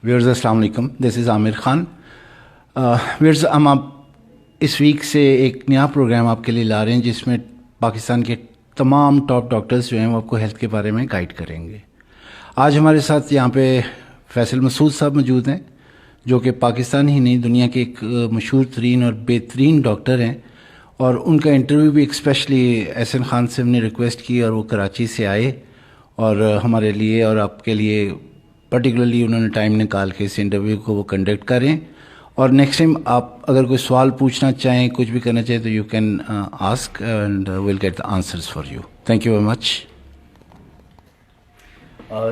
Viewers अस्सलाम वालेकुम, this is Aamir Khan. Viewers, हम आप इस वीक से एक नया प्रोग्राम आपके लिए ला रहे हैं जिसमें पाकिस्तान के तमाम टॉप डॉक्टर्स जो हैं वो आपको हेल्थ के बारे में गाइड करेंगे। आज हमारे साथ यहाँ पे फैसल मसूद साहब मौजूद हैं, जो कि पाकिस्तान ही नहीं दुनिया के एक मशहूर तरीन और बेहतरीन डॉक्टर हैं, और उनका इंटरव्यू भी एक स्पेशली एहसन खान से हमने रिक्वेस्ट की और वो कराची से आए और हमारे लिए और आपके लिए पर्टिकुलरली उन्होंने टाइम निकाल के इस इंटरव्यू को वो कंडक्ट करें। और नेक्स्ट टाइम आप अगर कोई सवाल पूछना चाहें, कुछ भी करना चाहें, तो you can ask and will get the answers for you. Thank you very much.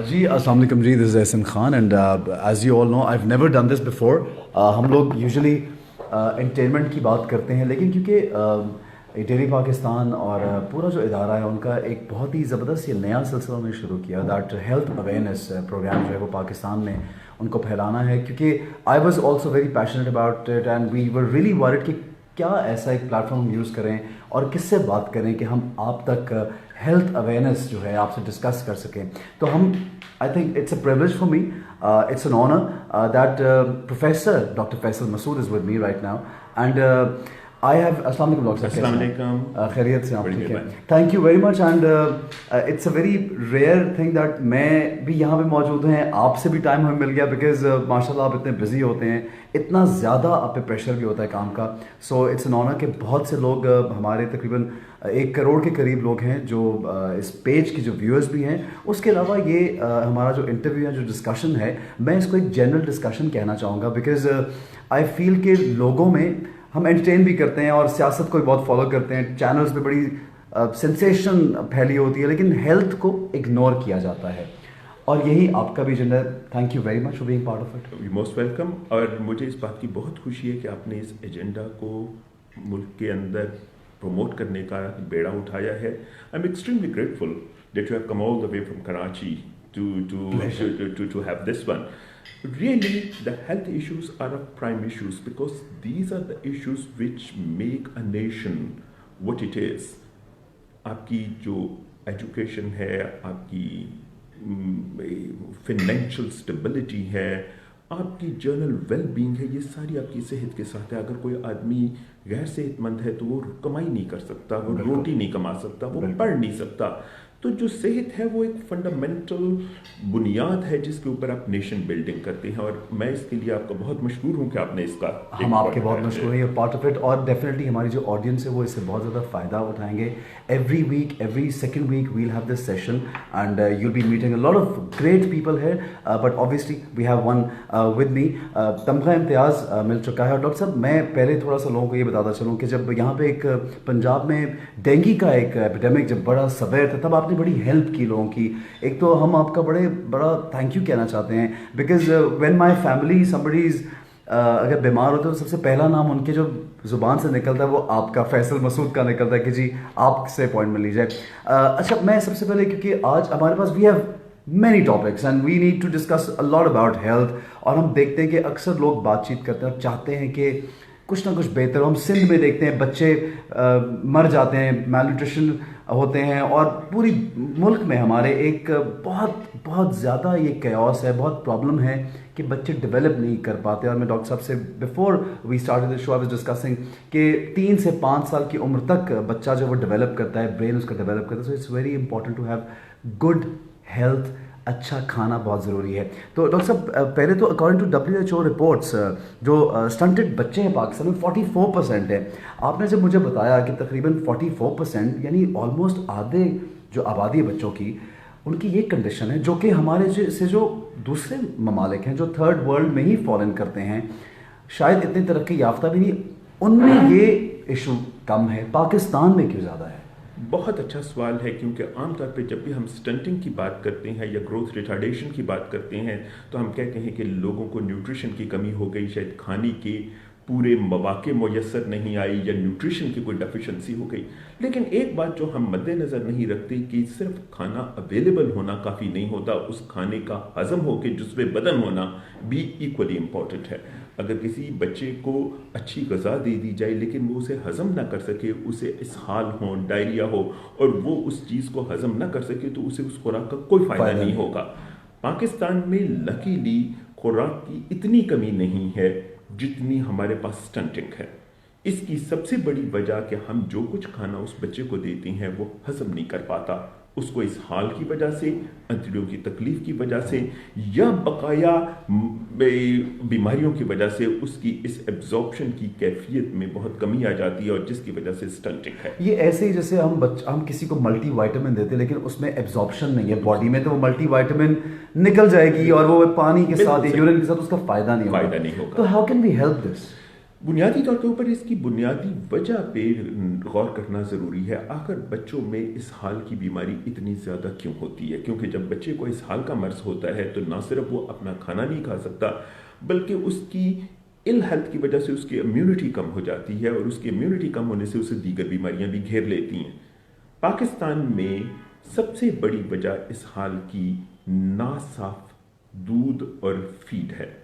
जी अस्सलाम वालेकुम जी, this is Ehsan Khan and as you all know I have never done this before. हम लोग यूजुअली एंटरटेनमेंट की बात करते हैं, लेकिन क्योंकि डेली पाकिस्तान और पूरा जो इदारा है उनका एक बहुत ही ज़बरदस्त ये नया सिलसिला उन्होंने शुरू किया, दैट हेल्थ अवेयरनेस प्रोग्राम जो है वो पाकिस्तान में उनको फैलाना है। क्योंकि I was also very passionate about it and we were really worried कि क्या ऐसा एक प्लेटफॉर्म हम यूज़ करें और किससे बात करें कि हम आप तक हेल्थ अवेयरनेस जो है आपसे डिस्कस कर सकें। तो हम I think it's a privilege for me, it's an honour that professor doctor Faisal Masood is with me right now and I have अस्सलाम वालेकुम डॉक्टर साहब, अस्सलाम वालेकुम, खैरियत से आप ठीक है? Thank you very much and it's a very rare thing that मैं भी यहाँ पे मौजूद हैं, आपसे भी टाइम हमें मिल गया बिकॉज माशाल्लाह आप इतने बिजी होते हैं, इतना ज़्यादा आप पे प्रेशर भी होता है काम का। सो इट्स एन ऑनर कि बहुत से लोग हमारे तकरीबन 1 करोड़ के करीब लोग हैं जो इस पेज के जो व्यूअर्स भी हैं। उसके अलावा ये हमारा जो इंटरव्यू है, जो डिस्कशन है, मैं इसको एक जनरल डिस्कशन कहना चाहूँगा बिकॉज आई फील कि लोगों में हम एंटरटेन भी करते हैं और सियासत को भी बहुत फॉलो करते हैं, चैनल्स पे बड़ी सेंसेशन फैली होती है, लेकिन हेल्थ को इग्नोर किया जाता है और यही आपका भी एजेंडा है। Thank you very much for being part of it. You most welcome. और मुझे इस बात की बहुत खुशी है कि आपने इस एजेंडा को मुल्क के अंदर प्रमोट करने का बेड़ा उठाया है। I am extremely grateful that you have come all the way from Karachi to have this one. Really, the health issues are of prime issues because these are the issues which make a nation what it is. आपकी जो education है, आपकी financial stability है, आपकी general well being है, ये सारी आपकी सेहत के साथ है। अगर कोई आदमी गैर सेहतमंद है तो वो कमाई नहीं कर सकता, वो रोटी नहीं कमा सकता, वो पढ़ नहीं सकता। तो जो सेहत है वो एक फंडामेंटल बुनियाद है जिसके ऊपर आप नेशन बिल्डिंग करते हैं, और मैं इसके लिए आपका बहुत मशहूर हूँ कि आपने इसका हम आपके बहुत मशहूर हैं पार्ट ऑफ इट, और डेफिनेटली हमारी जो ऑडियंस है वो इससे बहुत ज़्यादा फ़ायदा उठाएंगे। Every week, every second week we'll have this session and you'll be meeting a lot of great people है, but obviously we have one with me. तमगा इम्तियाज़ मिल चुका है। और डॉक्टर साहब, मैं पहले थोड़ा सा लोगों को ये बताता चलूँ कि जब यहाँ पे एक पंजाब में डेंगू का एक एपिडेमिक जब बड़ा सवेर था, तब आपने बड़ी हेल्प की लोगों की। एक तो हम आपका बड़ा थैंक यू कहना चाहते हैं because when my family somebody is अगर बीमार होते हैं तो सबसे पहला नाम उनके जो ज़ुबान से निकलता है वो आपका फैसल मसूद का निकलता है कि जी आपसे अपॉइंटमेंट लीजिए। अच्छा, मैं सबसे पहले, क्योंकि आज हमारे पास we have many topics and we need to discuss a lot about health, और हम देखते हैं कि अक्सर लोग बातचीत करते हैं और चाहते हैं कि कुछ ना कुछ बेहतर हो। हम सिंध में देखते हैं बच्चे मर जाते हैं, मैल न्यूट्रिशन होते हैं, और पूरी मुल्क में हमारे एक बहुत ज़्यादा ये कैओस है, बहुत प्रॉब्लम है कि बच्चे डेवलप नहीं कर पाते। और मैं डॉक्टर साहब से before we started the show I was discussing कि 3 से 5 साल की उम्र तक बच्चा जो वो डेवलप करता है, ब्रेन उसका डेवलप करता है। So it's very important to have good health, अच्छा खाना बहुत ज़रूरी है। तो डॉक्टर साहब, पहले तो अकॉर्डिंग टू WHO रिपोर्ट्स जो स्टंटेड बच्चे हैं पाकिस्तान में 44% है। आपने जब मुझे बताया कि तकरीबन 44% यानी ऑलमोस्ट आधे जो आबादी है बच्चों की, उनकी ये कंडीशन है, जो कि हमारे से जो दूसरे ममालिक हैं जो थर्ड वर्ल्ड में ही फॉलन करते हैं, शायद इतनी तरक्की याफ्ता भी नहीं, उनमें ये इशू कम है, पाकिस्तान में क्यों ज़्यादा है? बहुत अच्छा सवाल है, क्योंकि आमतौर पे जब भी हम स्टंटिंग की बात करते हैं या ग्रोथ रिटार्डेशन की बात करते हैं तो हम कहते हैं कि लोगों को न्यूट्रिशन की कमी हो गई, शायद खाने के पूरे मौके मुयसर नहीं आई या न्यूट्रिशन की कोई डेफिशिएंसी हो गई। लेकिन एक बात जो हम मद्देनज़र नहीं रखते कि सिर्फ खाना अवेलेबल होना काफ़ी नहीं होता, उस खाने का हज़म होकर जुज़्वे बदन होना भी इक्वली इम्पॉर्टेंट है। अगर किसी बच्चे को अच्छी ग़िज़ा दे दी जाए लेकिन वो उसे हज़म ना कर सके, उसे इसहाल हो, डायरिया हो और वो उस चीज़ को हज़म ना कर सके तो उसे उस खुराक का कोई फ़ायदा नहीं होगा। पाकिस्तान में लकीली खुराक की इतनी कमी नहीं है जितनी हमारे पास स्टंटिंग है। इसकी सबसे बड़ी वजह कि हम जो कुछ खाना उस बच्चे को देते हैं वो हजम नहीं कर पाता, उसको इस हाल की वजह से, अंतड़ियों की तकलीफ की वजह से या बकाया बीमारियों की वजह से उसकी इस एब्जॉर्प्शन की कैफियत में बहुत कमी आ जाती है और जिसकी वजह से स्टंटिंग है। ये ऐसे ही जैसे हम किसी को मल्टी वाइटामिन देते हैं लेकिन उसमें एब्जॉर्प्शन नहीं है बॉडी में, तो वो मल्टी वाइटामिन निकल जाएगी और वो पानी के साथ, यूरिन के साथ उसका फायदा नहीं होगा। तो how can we help this? बुनियादी तौर के ऊपर इसकी बुनियादी वजह पे गौर करना ज़रूरी है। आखिर बच्चों में इस हाल की बीमारी इतनी ज़्यादा क्यों होती है? क्योंकि जब बच्चे को इस हाल का मर्ज होता है तो ना सिर्फ वो अपना खाना नहीं खा सकता बल्कि उसकी इल हेल्थ की वजह से उसकी इम्यूनिटी कम हो जाती है और उसकी इम्यूनिटी कम होने से उसे दीगर बीमारियां भी घेर लेती हैं। पाकिस्तान में सबसे बड़ी वजह इस हाल की नासाफ दूध और फीड है।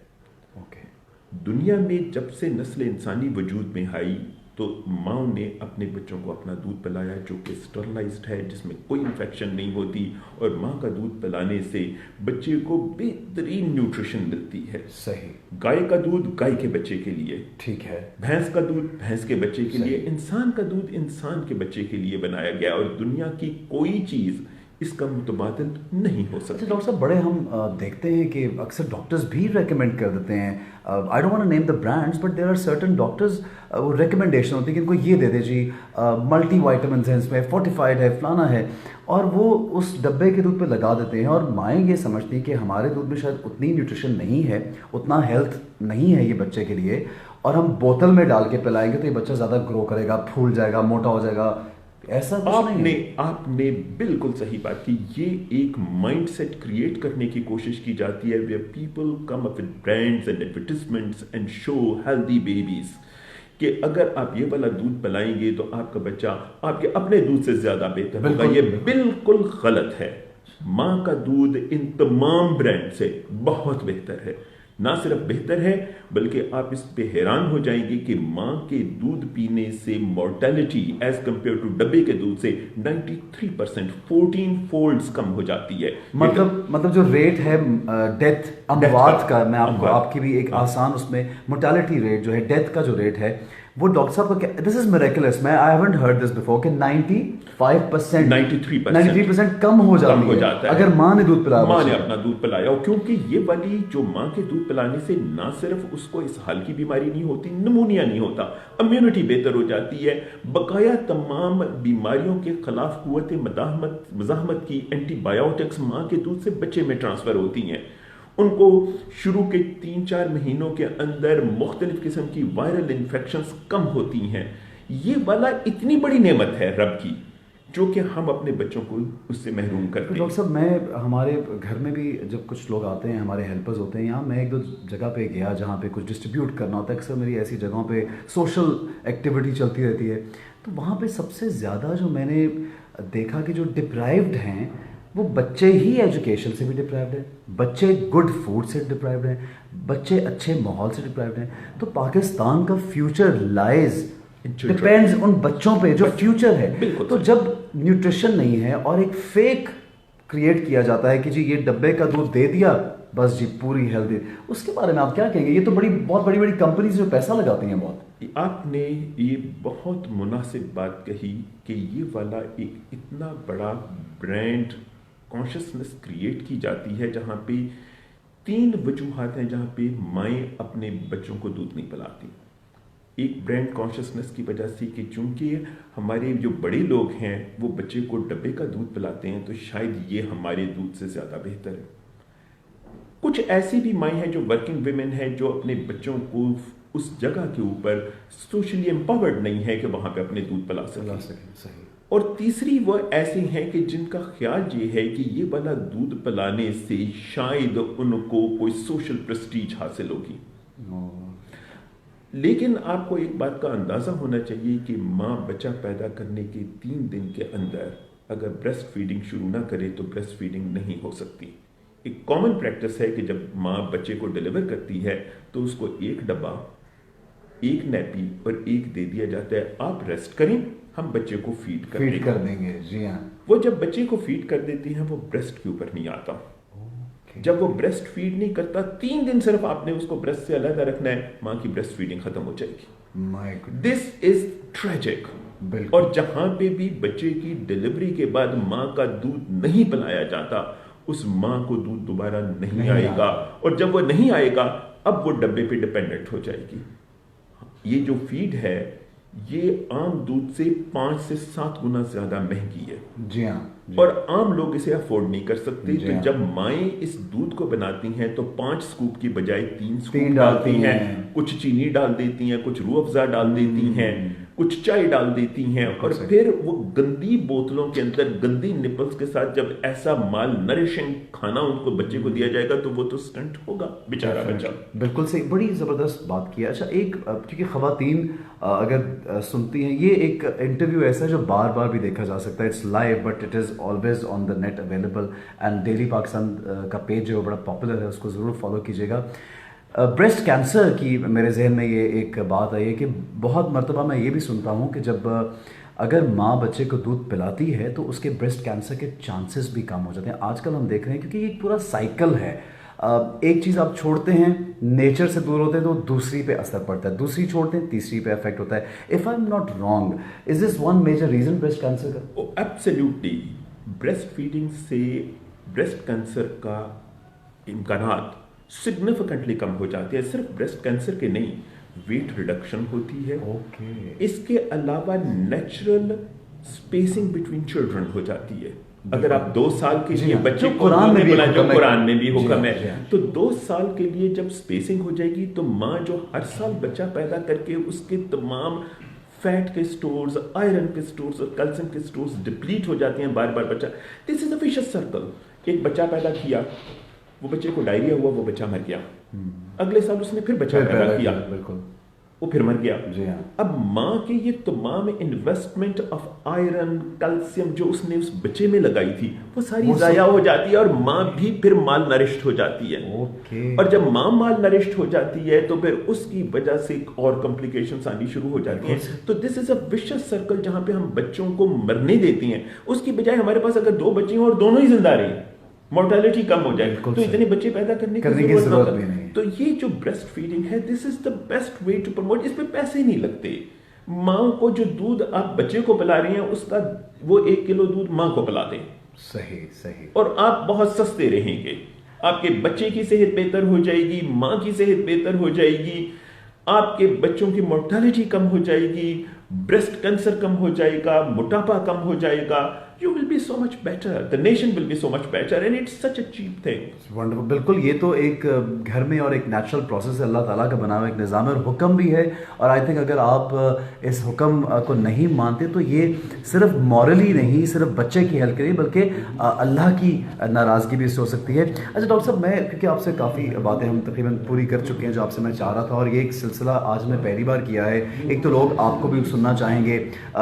दुनिया में जब से नस्ल इंसानी वजूद में आई तो माँ ने अपने बच्चों को अपना दूध पिलाया जो कि स्टरलाइज्ड है, जिसमें कोई इन्फेक्शन नहीं होती, और माँ का दूध पिलाने से बच्चे को बेहतरीन न्यूट्रिशन मिलती है। सही। गाय का दूध गाय के बच्चे के लिए, ठीक है, भैंस का दूध भैंस के बच्चे के लिए, इंसान का दूध इंसान के बच्चे के लिए बनाया गया और दुनिया की कोई चीज़ इसका मुतबादिल नहीं हो सकता। डॉक्टर साहब, बड़े हम देखते हैं कि अक्सर डॉक्टर्स भी रेकमेंड कर देते हैं, I don't want to name the brands but there are certain doctors, वो रिकमेंडेशन होती है कि इनको ये दे दे जी, मल्टी वाइटामिन है इसमें, फोर्टिफाइड है, फलाना है, और वो उस डब्बे के दूध पे लगा देते हैं। और माएँ ये समझती हैं कि हमारे दूध में शायद उतनी न्यूट्रिशन नहीं है, उतना हेल्थ नहीं है ये बच्चे के लिए, और हम बोतल में डाल के पिलाएंगे तो ये बच्चा ज़्यादा ग्रो करेगा, फूल जाएगा, मोटा हो जाएगा। ऐसा आपने बिल्कुल सही बात की। ये एक माइंडसेट क्रिएट करने की कोशिश की जाती है where people come up with brands and advertisements and show healthy babies कि अगर आप ये वाला दूध पिलाएंगे तो आपका बच्चा आपके अपने दूध से ज्यादा बेहतर होगा। ये बिल्कुल गलत है। माँ का दूध इन तमाम ब्रांड से बहुत बेहतर है। ना सिर्फ बेहतर है बल्कि आप इस पे हैरान हो जाएंगे कि माँ के दूध पीने से मोर्टेलिटी एज कंपेयर टू डब्बे के दूध से 93% 14 फोल्ड्स कम हो जाती है। मतलब जो रेट है डेथ अमवात का, मैं आपको आपकी भी एक आसान उसमें मोर्टेलिटी रेट जो है, डेथ का जो रेट है, वो डॉक्टर साहब का, दिस इज मिरेकुलस, मैं I haven't heard this before कि 93% कम हो जाता है अगर माँ ने दूध पिलाया, माँ ने अपना दूध पिलाया। और क्योंकि ये वाली जो माँ के दूध पिलाने से ना सिर्फ उसको इस हाल की बीमारी नहीं होती, निमोनिया नहीं होता, इम्यूनिटी बेहतर हो जाती है, बकाया तमाम बीमारियों के खिलाफ कुव्वत मज़ाहमत की एंटीबायोटिक्स माँ के दूध से बच्चे में ट्रांसफर होती हैं। उनको शुरू के 3-4 महीनों के अंदर मुख्तलिफ किस्म की वायरल इन्फेक्शंस कम होती हैं। ये वाला इतनी बड़ी नेमत है रब की जो कि हम अपने बच्चों को उससे महरूम करते हैं। डॉक्टर साहब, मैं हमारे घर में भी जब कुछ लोग आते हैं, हमारे हेल्पर्स होते हैं, यहाँ मैं एक दो जगह पे गया जहाँ पे कुछ डिस्ट्रीब्यूट करना होता है, अक्सर मेरी ऐसी जगहों पे सोशल एक्टिविटी चलती रहती है, तो वहाँ पे सबसे ज़्यादा जो मैंने देखा कि जो डिप्राइव्ड हैं वो बच्चे ही एजुकेशन से भी डिप्राइव्ड हैं, बच्चे गुड फूड से डिप्राइव्ड हैं, बच्चे अच्छे माहौल से डिप्राइव्ड हैं। तो पाकिस्तान का फ्यूचर लाइज डिपेंड्स उन बच्चों पे जो फ्यूचर है। तो जब न्यूट्रिशन नहीं है और एक फेक क्रिएट किया जाता है कि जी ये डब्बे का दूध दे दिया बस जी पूरी हेल्दी, उसके बारे में आप क्या कहेंगे? ये तो बहुत बड़ी बड़ी कंपनीज जो पैसा लगाती हैं बहुत। आपने ये बहुत मुनासिब बात कही कि ये वाला एक इतना बड़ा ब्रांड कॉन्शियसनेस क्रिएट की जाती है जहाँ पे 3 वजूहात हैं जहाँ पे माएँ अपने बच्चों को दूध नहीं पिलाती। एक ब्रांड कॉन्शियसनेस की वजह से कि चूंकि हमारे जो बड़े लोग हैं वो बच्चे को डब्बे का दूध पिलाते हैं तो शायद ये हमारे दूध से ज़्यादा बेहतर है। कुछ ऐसी भी माएँ हैं जो वर्किंग विमेन हैं जो अपने बच्चों को उस जगह के ऊपर सोशली एम्पावर्ड नहीं है कि वहाँ पे अपने दूध पिला सकें। सही। और तीसरी वो ऐसे हैं कि जिनका ख्याल ये है कि ये वाला दूध पिलाने से शायद उनको कोई सोशल प्रेस्टीज हासिल होगी। लेकिन आपको एक बात का अंदाज़ा होना चाहिए कि माँ बच्चा पैदा करने के 3 दिन के अंदर अगर ब्रेस्ट फीडिंग शुरू ना करे तो ब्रेस्ट फीडिंग नहीं हो सकती। एक कॉमन प्रैक्टिस है कि जब माँ बच्चे को डिलीवर करती है तो उसको 1 डब्बा, 1 नैपी और 1 दे दिया जाता है, आप रेस्ट करें, हम बच्चे को फीड कर देंगे। जी हाँ। वो जब बच्चे को फीड कर देती हैं वो ब्रेस्ट के ऊपर नहीं आता। जब वो ब्रेस्ट फीड नहीं करता 3 दिन सिर्फ आपने उसको ब्रेस्ट से अलग रखना है, माँ की ब्रेस्ट फीडिंग खत्म हो जाएगी। This is tragic. और जहां पे भी बच्चे की डिलीवरी के बाद माँ का दूध नहीं पिलाया जाता, उस माँ को दूध दोबारा नहीं आएगा, और जब वो नहीं आएगा अब वो डब्बे पे डिपेंडेंट हो जाएगी। ये जो फीड है ये आम दूध से 5 से 7 गुना ज्यादा महंगी है। जी हाँ। और आम लोग इसे अफोर्ड नहीं कर सकते। तो जब माएँ इस दूध को बनाती हैं तो 5 स्कूप की बजाय 3 स्कूप डालती हैं, कुछ चीनी डाल देती हैं, कुछ रूह अफ़ज़ा डाल देती हैं, कुछ चाय डाल देती हैं, और फिर वो गंदी बोतलों के अंदर गंदी निपल्स के साथ जब ऐसा माल नरिशिंग खाना उनको बच्चे को दिया जाएगा तो वो तो स्टंट होगा बेचारा बच्चा। बिल्कुल सही, बड़ी ज़बरदस्त बात की। अच्छा, एक क्योंकि ख़वातीन अगर सुनती हैं, ये एक इंटरव्यू ऐसा है जो बार बार भी देखा जा सकता है, it's live but it is always on the net available, and daily Pakistan का पेज जो बड़ा पॉपुलर है उसको ज़रूर फॉलो कीजिएगा। ब्रेस्ट कैंसर की मेरे जहन में ये एक बात आई है कि बहुत मर्तबा मैं ये भी सुनता हूँ कि जब अगर माँ बच्चे को दूध पिलाती है तो उसके ब्रेस्ट कैंसर के चांसेस भी कम हो जाते हैं। आजकल हम देख रहे हैं क्योंकि ये एक पूरा साइकिल है, एक चीज़ आप छोड़ते हैं, नेचर से दूर होते हैं तो दूसरी पे असर पड़ता है, दूसरी छोड़ते हैं तीसरी पे इफेक्ट होता है। If I am not wrong, is this one major reason breast cancer का? एब्सोल्युटली। ब्रेस्ट फीडिंग से ब्रेस्ट कैंसर का इम्कानात सिग्निफिकेंटली कम हो जाते हैं। सिर्फ ब्रेस्ट कैंसर के नहीं, वेट रिडक्शन होती है। इसके अलावा नेचुरल स्पेसिंग बिटवीन चिल्ड्रन हो जाती है। अगर आप 2 साल के लिए बच्चे को कुरान में भी हुक्म है, तो 2 साल के लिए जब स्पेसिंग हो जाएगी तो माँ जो हर साल बच्चा पैदा करके उसके तमाम फैट के स्टोर्स, आयरन के स्टोर्स और कैल्शियम के स्टोर्स डिप्लीट हो जाते हैं बार बार बच्चा। This is a vicious circle. एक बच्चा पैदा किया, वो बच्चे को डायरिया हुआ, वो बच्चा मर गया, अगले साल उसने फिर बच्चा पैदा किया, बिल्कुल वो फिर मर गया। जी हाँ। अब माँ के ये तमाम इन्वेस्टमेंट ऑफ आयरन कैल्शियम जो उसने उस बच्चे में लगाई थी वो सारी जाया हो जाती है, और माँ भी फिर माल नरिश्ड हो जाती है। और जब माँ माल नरिश्ड हो जाती है तो फिर उसकी वजह से और कॉम्प्लिकेशंस आनी शुरू हो जाती हैं। तो this is a vicious circle जहां पे हम बच्चों को मरने देती हैं, उसकी बजाय हमारे पास अगर 2 बच्चे हैं और दोनों ही जिंदा रहे, मोर्टेलिटी कम हो जाए, तो इतने बच्चे पैदा करने की जरूरत नहीं। तो ये जो ब्रेस्ट फीडिंग है, this is the best way to promote. इस पे पैसे नहीं लगते। माँ को जो दूध आप बच्चे को पिला रही हैं उसका वो 1 किलो दूध माँ को पिला दें, सही सही, और आप बहुत सस्ते रहेंगे। आपके बच्चे की सेहत बेहतर हो जाएगी, माँ की सेहत बेहतर हो जाएगी, आपके बच्चों की मोर्टेलिटी कम हो जाएगी, ब्रेस्ट कैंसर कम हो जाएगा, मोटापा कम हो जाएगा। You will be so much better. The nation will be so much better, and it's such a cheap thing. Wonderful. बिल्कुल, ये तो एक घर में और एक नेचुरल प्रोसेस है, अल्लाह ताला का बना हुआ एक निज़ाम और हुक्म भी है। और आई थिंक अगर आप इस हुक्म को नहीं मानते तो ये सिर्फ मॉरली नहीं, सिर्फ बच्चे की हेल्प के लिए, बल्कि अल्लाह की नाराज़गी भी इससे हो सकती है। अच्छा डॉक्टर साहब, मैं क्योंकि आपसे काफ़ी बातें हम तकरीबन पूरी कर चुके हैं जो आपसे मैं चाह रहा था, और ये एक सिलसिला आज मैं पहली बार किया है। एक तो लोग आपको भी सुनना चाहेंगे,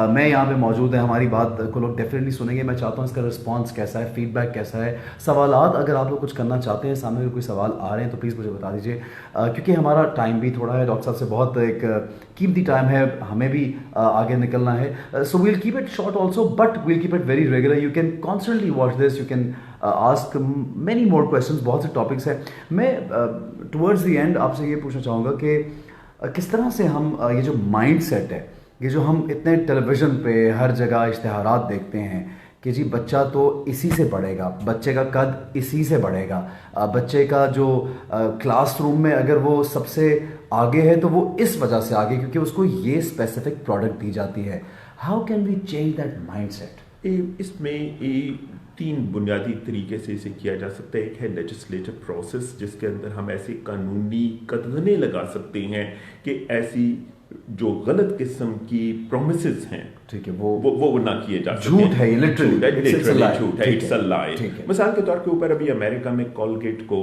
मैं यहाँ पे मौजूद है, हमारी बात को लोग डेफिनेटली सुनेंगे। मैं चाहता हूँ इसका रिस्पांस कैसा है, फीडबैक कैसा है, सवालात अगर आप लोग कुछ करना चाहते हैं, सामने कोई सवाल आ रहे हैं तो प्लीज़ मुझे बता दीजिए, क्योंकि हमारा टाइम भी थोड़ा है, डॉक्टर साहब से बहुत एक कीमती टाइम है, हमें भी आगे निकलना है। So we'll keep it short also, but we'll keep it very regular. You can constantly watch this, you can ask many more questions, बहुत से टॉपिक्स हैं। मैं टुवर्ड्स द एंड आपसे ये पूछना चाहूँगा कि किस तरह से हम ये जो माइंड सेट है, ये जो हम इतने टेलीविज़न पे हर जगह इश्तिहारात देखते हैं कि जी बच्चा तो इसी से बढ़ेगा, बच्चे का कद इसी से बढ़ेगा, बच्चे का जो क्लासरूम में अगर वो सबसे आगे है तो वो इस वजह से आगे क्योंकि उसको ये स्पेसिफिक प्रोडक्ट दी जाती है। How can we change that mindset? इसमें 3 बुनियादी तरीके से इसे किया जा सकता है। एक है लेजिस्लेटिव प्रोसेस, जिसके अंदर हम ऐसे कानूनी कदगने लगा सकते हैं कि ऐसी जो गलत किस्म की प्रोमिसेस हैं, ठीक है, वो ना किए जा सकते। झूठ है, लिटरली झूठ है, इट्स अ लाई। मिसाल के तौर के ऊपर अभी अमेरिका में कोलगेट को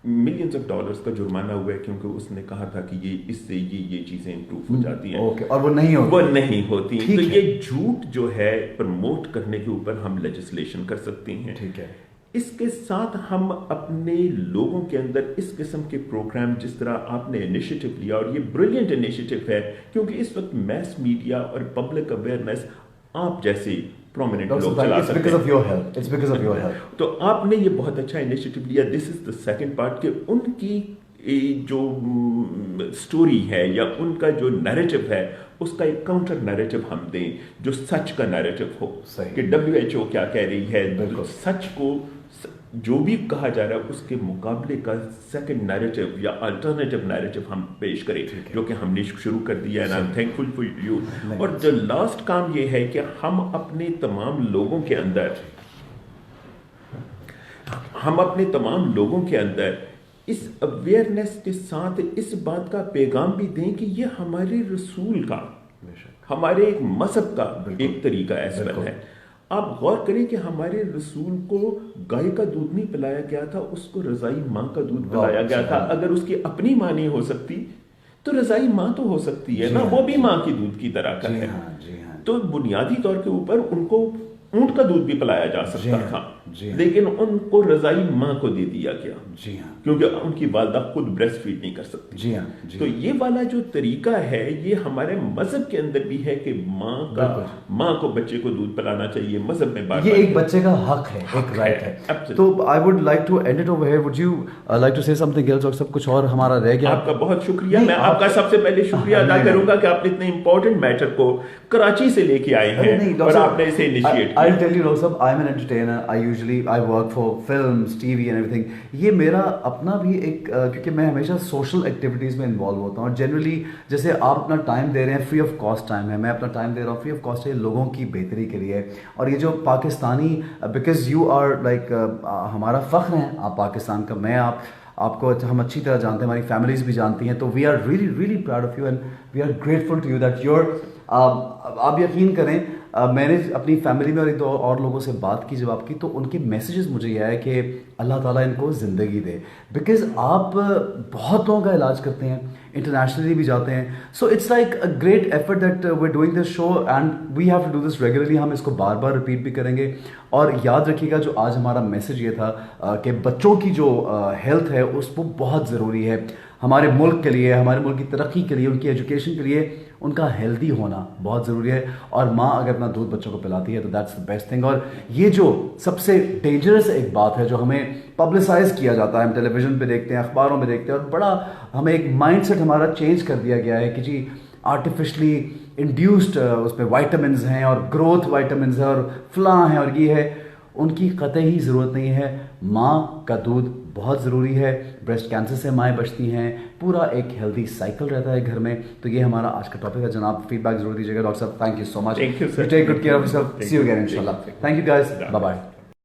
मिलियंस ऑफ डॉलर्स का जुर्माना हुआ है क्योंकि उसने कहा था कि ये इससे ये चीजें इंप्रूव हो जाती हैं। ओके, और वो नहीं होती। तो ये झूठ जो है प्रमोट करने के ऊपर हम लेजिस्लेशन कर सकते हैं। ठीक है। इसके साथ हम अपने लोगों के अंदर इस किस्म के प्रोग्राम, जिस तरह आपने इनिशिएटिव लिया, और ये ब्रिलियंट इनिशिएटिव है क्योंकि इस वक्त मैस मीडिया और पब्लिक अवेयरनेस आप जैसे प्रोमिनेंट Dr. लोग Sampath, चला it's सकते because हैं। of your help. It's because of your help. तो आपने ये बहुत अच्छा इनिशिएटिव लिया। This is the second part कि उनकी जो स्टोरी है या उनका जो नैरेटिव है उसका एक काउंटर नैरेटिव हम दें जो सच का नैरेटिव हो सही। कि WHO क्या कह रही है, बिल्कुल। सच को जो भी कहा जा रहा है उसके मुकाबले का सेकंड नैरेटिव या अल्टरनेटिव नैरेटिव हम पेश करें, जो कि हमने शुरू कर दिया है। I am thankful for you. और जो लास्ट काम ये है कि हम अपने तमाम लोगों के अंदर इस अवेयरनेस के साथ इस बात का पैगाम भी दें कि ये हमारे रसूल का, हमारे एक मजहब का एक तरीका ऐसा है। आप गौर करें कि हमारे रसूल को गाय का दूध नहीं पिलाया गया था, उसको रज़ाई माँ का दूध पिलाया गया था। अगर उसकी अपनी माँ नहीं हो सकती तो रज़ाई माँ तो हो सकती है ना, वो भी माँ की दूध की तरह का है। तो बुनियादी तौर के ऊपर उनको ऊंट का दूध भी पिलाया जा सकता था, लेकिन उनको रज़ाई माँ को दे दिया गया। जी हाँ, क्योंकि उनकी वालदा खुद ब्रेस्ट फीड नहीं कर सकती। जी हाँ, जी तो ये वाला जो तरीका है ये हमारे मजहब के अंदर भी है कि माँ को बच्चे को दूध पिलाना चाहिए। मजहब में बात ये एक बच्चे का हक है, एक राइट है। तो I would like to end it over here. Would you like to say something else? और सब कुछ और हमारा रह गया। आपका बहुत शुक्रिया। मैं आपका सबसे पहले शुक्रिया अदा करूंगा कि आपने इतने इंपॉर्टेंट मैटर को कराची से लेके आए हैं और आपने इसे इनिशिएट किया। I'll tell you, Dr. Sahab, I'm an entertainer. I work for films, TV and everything. ये मेरा अपना भी एक क्योंकि मैं हमेशा सोशल एक्टिविटीज़ में इन्वॉल्व होता हूँ। और जनरली जैसे आप अपना टाइम दे रहे हैं, फ्री ऑफ कॉस्ट टाइम है, मैं अपना टाइम दे रहा हूँ फ्री ऑफ कॉस्ट है लोगों की बेहतरी के लिए। और ये जो Pakistani, because you are like हमारा फ़ख्र है आप पाकिस्तान का, मैं आपको हम अच्छी तरह जानते हैं, हमारी फैमिलीज़ भी जानती हैं। तो we are really really proud of you and we are grateful to you that your आप यकीन करें मैंने अपनी फैमिली में और एक दो और लोगों से बात की जब आपकी, तो उनके मैसेजेस मुझे ये आए कि अल्लाह ताला इनको ज़िंदगी दे, बिकॉज़ आप बहुत लोगों का इलाज करते हैं, इंटरनेशनली भी जाते हैं। So it's like a great effort that we are doing this show and we have to do this regularly. हम इसको बार बार रिपीट भी करेंगे। और याद रखिएगा जो आज हमारा मैसेज ये था कि बच्चों की जो हेल्थ है उसको बहुत ज़रूरी है हमारे मुल्क के लिए, हमारे मुल्क की तरक्की के लिए, उनकी एजुकेशन के लिए उनका हेल्दी होना बहुत ज़रूरी है। और माँ अगर अपना दूध बच्चों को पिलाती है तो दैट्स द बेस्ट थिंग। और ये जो सबसे डेंजरस एक बात है जो हमें पब्लिसाइज किया जाता है, हम टेलीविज़न पे देखते हैं, अखबारों में देखते हैं, और बड़ा हमें एक माइंडसेट हमारा चेंज कर दिया गया है कि जी आर्टिफिशली इंड्यूस्ड उसमें वाइटामिन्स हैं और ग्रोथ वाइटामिन्स है और फलां है और ये है, उनकी कतई ज़रूरत नहीं है। माँ का दूध बहुत ज़रूरी है, ब्रेस्ट कैंसर से माएँ बचती हैं, पूरा एक हेल्दी साइकिल रहता है घर में। तो ये हमारा आज का टॉपिक है। जनाब फीडबैक जरूर दीजिएगा। डॉक्टर साहब thank you so much. Thank you sir. Take good care of yourself. See you again इंशाल्लाह। Thank you guys, bye bye.